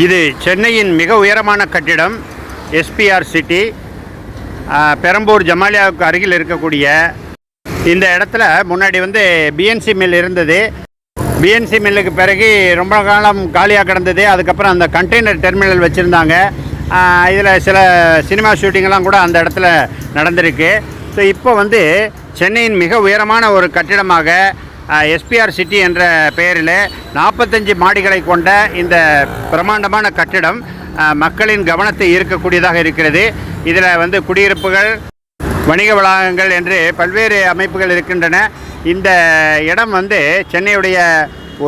இது சென்னையின் மிக உயரமான கட்டிடம் எஸ்பிஆர் சிட்டி. பெரம்பூர் ஜமாலியாவுக்கு அருகில் இருக்கக்கூடிய இந்த இடத்துல முன்னாடி பிஎன்சி மில் இருந்தது. பிஎன்சி மில்லுக்கு பிறகு ரொம்ப காலம் காலியாக கிடந்தது. அதுக்கப்புறம் அந்த கண்டெய்னர் டெர்மினல் வச்சுருந்தாங்க. இதில் சில சினிமா ஷூட்டிங்கெல்லாம் கூட அந்த இடத்துல நடந்திருக்கு. ஸோ இப்போ சென்னையின் மிக உயரமான ஒரு கட்டிடமாக எஸ்பிஆர் சிட்டி என்ற பெயரில் 45 மாடிகளை கொண்ட இந்த பிரம்மாண்டமான கட்டிடம் மக்களின் கவனத்தை ஈர்க்கக்கூடியதாக இருக்கிறது. இதில் குடியிருப்புகள், வணிக வளாகங்கள் என்று பல்வேறு அமைப்புகள் இருக்கின்றன. இந்த இடம் சென்னையுடைய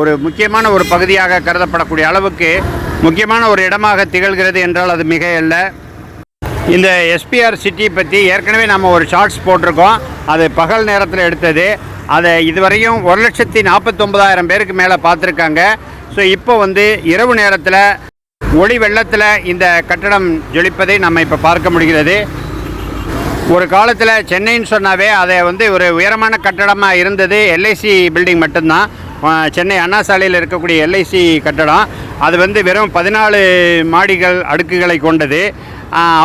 ஒரு முக்கியமான ஒரு பகுதியாக கருதப்படக்கூடிய அளவுக்கு முக்கியமான ஒரு இடமாக திகழ்கிறது என்றால் அது மிக அல்ல. இந்த எஸ்பிஆர் சிட்டி பற்றி ஏற்கனவே நம்ம ஒரு ஷார்ட்ஸ் போட்டிருக்கோம். அது பகல் நேரத்தில் எடுத்தது. அதை இதுவரையும் 1,49,000 பேருக்கு மேலே பார்த்துருக்காங்க. ஸோ இப்போ இரவு நேரத்தில் ஒளி வெள்ளத்தில் இந்த கட்டடம் ஜொலிப்பதை நம்ம இப்போ பார்க்க முடிகிறது. ஒரு காலத்தில் சென்னைன்னு சொன்னாவே அதை ஒரு உயரமான கட்டடமாக இருந்தது எல்ஐசி பில்டிங் மட்டும்தான். சென்னை அண்ணா சாலையில் இருக்கக்கூடிய எல்ஐசி கட்டடம் அது வெறும் 14 மாடிகள் அடுக்குகளை கொண்டது.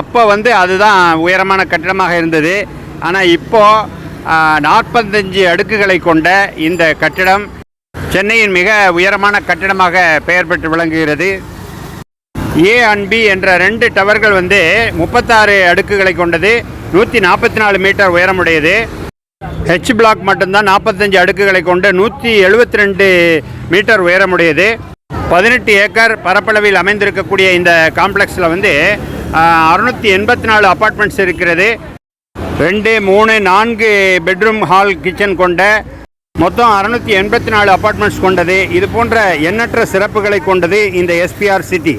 அப்போ அதுதான் உயரமான கட்டடமாக இருந்தது. ஆனால் இப்போது 45 அடுக்குகளை கொண்ட இந்த கட்டிடம் சென்னையின் மிக உயரமான கட்டிடமாக பெயர் பெற்று விளங்குகிறது. ஏ அண்ட் பி என்ற 2 டவர்கள் 36 அடுக்குகளை கொண்டது. 144 மீட்டர் உயரமுடையது. ஹெச் பிளாக் மட்டும்தான் 45 அடுக்குகளை கொண்டு 172 மீட்டர் உயரமுடையது. 18 ஏக்கர் பரப்பளவில் அமைந்திருக்கக்கூடிய இந்த காம்ப்ளெக்ஸில் 684 அப்பார்ட்மெண்ட்ஸ் இருக்கிறது. 2, 3, 4 பெட்ரூம், ஹால், கிச்சன் கொண்ட மொத்தம் 684 அப்பார்ட்மெண்ட்ஸ் கொண்டது. இது போன்ற எண்ணற்ற சிறப்புகளை கொண்டது இந்த எஸ்பிஆர் சிட்டி.